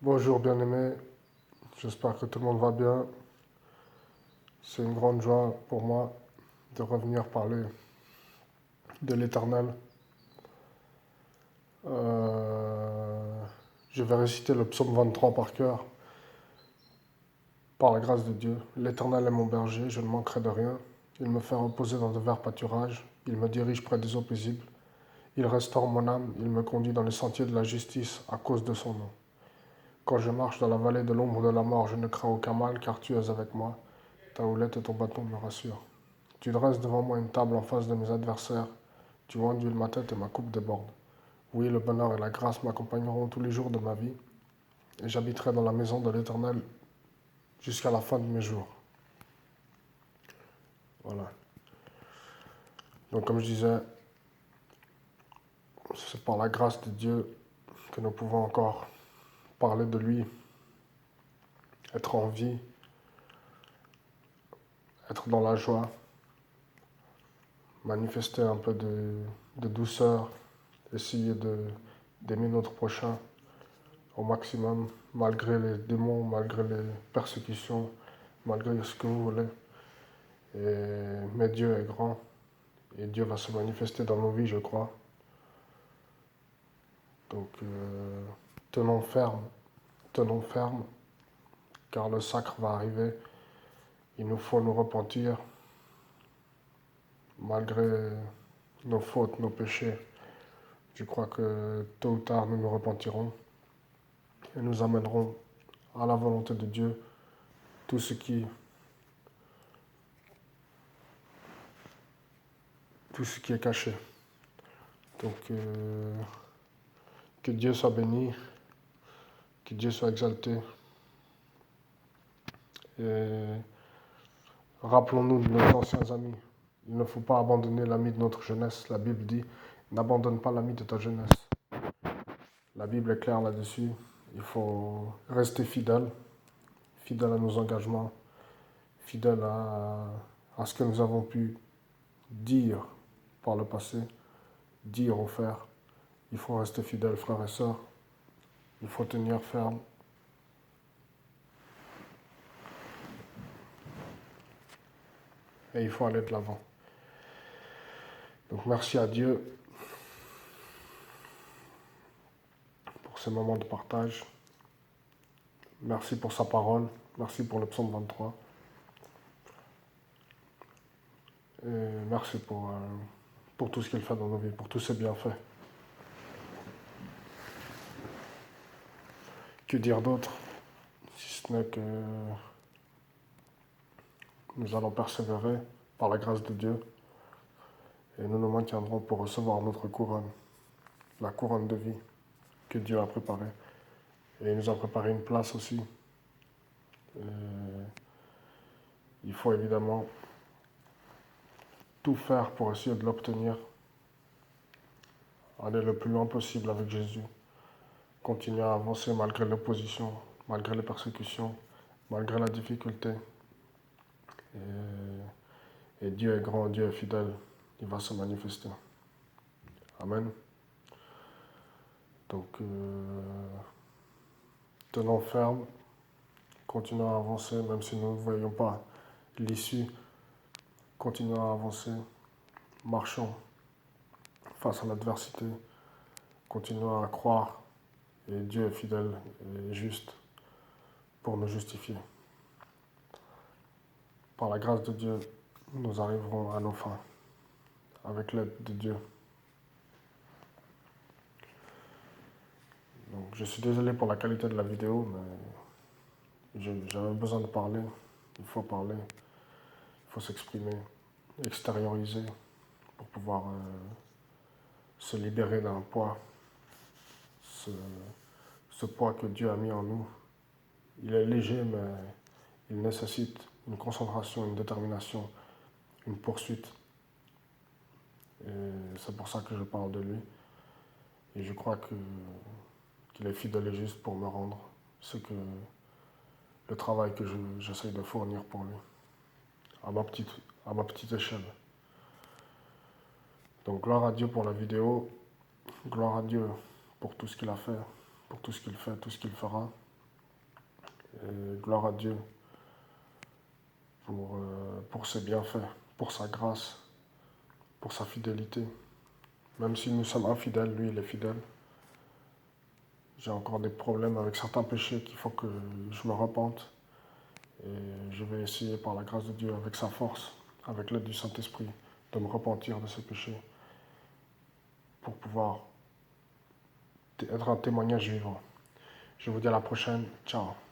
Bonjour bien-aimé, j'espère que tout le monde va bien. C'est une grande joie pour moi de revenir parler de l'Éternel. Euh, je vais réciter le psaume 23 par cœur, par la grâce de Dieu. L'Éternel est mon berger, je ne manquerai de rien. Il me fait reposer dans de verts pâturages, il me dirige près des eaux paisibles. Il restaure mon âme, il me conduit dans les sentiers de la justice à cause de son nom. Quand je marche dans la vallée de l'ombre de la mort, je ne crains aucun mal, car tu es avec moi. Ta houlette et ton bâton me rassurent. Tu dresses devant moi une table en face de mes adversaires. Tu enduis ma tête et ma coupe déborde. Oui, le bonheur et la grâce m'accompagneront tous les jours de ma vie, et j'habiterai dans la maison de l'Éternel jusqu'à la fin de mes jours. Voilà. Donc comme je disais, c'est par la grâce de Dieu que nous pouvons encore parler de lui, être en vie, être dans la joie, manifester un peu de douceur, essayer d'aimer notre prochain au maximum, malgré les démons, malgré les persécutions, malgré ce que vous voulez. Mais Dieu est grand et Dieu va se manifester dans nos vies, je crois. Donc, tenons ferme, car le sacre va arriver. Il nous faut nous repentir, malgré nos fautes, nos péchés. Je crois que tôt ou tard, nous nous repentirons et nous amènerons à la volonté de Dieu tout ce qui, tout ce qui est caché. Donc, que Dieu soit béni, que Dieu soit exalté. Et rappelons-nous de nos anciens amis. Il ne faut pas abandonner l'ami de notre jeunesse. La Bible dit, n'abandonne pas l'ami de ta jeunesse. La Bible est claire là-dessus. Il faut rester fidèle, fidèle à nos engagements, fidèle à ce que nous avons pu dire par le passé, dire ou faire. Il faut rester fidèle, frères et sœurs. Il faut tenir ferme. Et il faut aller de l'avant. Donc merci à Dieu pour ces moments de partage. Merci pour sa parole. Merci pour le psaume 23. Et merci pour tout ce qu'il fait dans nos vies, pour tous ses bienfaits. Que dire d'autre, si ce n'est que nous allons persévérer par la grâce de Dieu et nous nous maintiendrons pour recevoir notre couronne, la couronne de vie que Dieu a préparée. Et il nous a préparé une place aussi. Et il faut évidemment tout faire pour essayer de l'obtenir, aller le plus loin possible avec Jésus, continuer à avancer malgré l'opposition, malgré les persécutions, malgré la difficulté. Et Dieu est grand, Dieu est fidèle, il va se manifester. Amen. Donc, tenons ferme, continuons à avancer, même si nous ne voyons pas l'issue. Continuons à avancer, marchons face à l'adversité, continuons à croire, et Dieu est fidèle et juste pour nous justifier. Par la grâce de Dieu, nous arriverons à nos fins, avec l'aide de Dieu. Donc, je suis désolé pour la qualité de la vidéo, mais j'avais besoin de parler. Il faut parler, il faut s'exprimer, extérioriser pour pouvoir se libérer d'un poids, ce poids que Dieu a mis en nous. Il est léger, mais il nécessite une concentration, une détermination, une poursuite. Et c'est pour ça que je parle de lui. Et je crois qu'il est fidèle et juste pour me rendre le travail que j'essaye de fournir pour lui, à ma petite échelle. Donc gloire à Dieu pour la vidéo, gloire à Dieu pour tout ce qu'il a fait, pour tout ce qu'il fait, tout ce qu'il fera. Et gloire à Dieu pour ses bienfaits, pour sa grâce, pour sa fidélité. Même si nous sommes infidèles, lui, il est fidèle. J'ai encore des problèmes avec certains péchés qu'il faut que je me repente. Et je vais essayer, par la grâce de Dieu, avec sa force, avec l'aide du Saint-Esprit, de me repentir de ces péchés pour pouvoir être un témoignage vivant. Je vous dis à la prochaine. Ciao.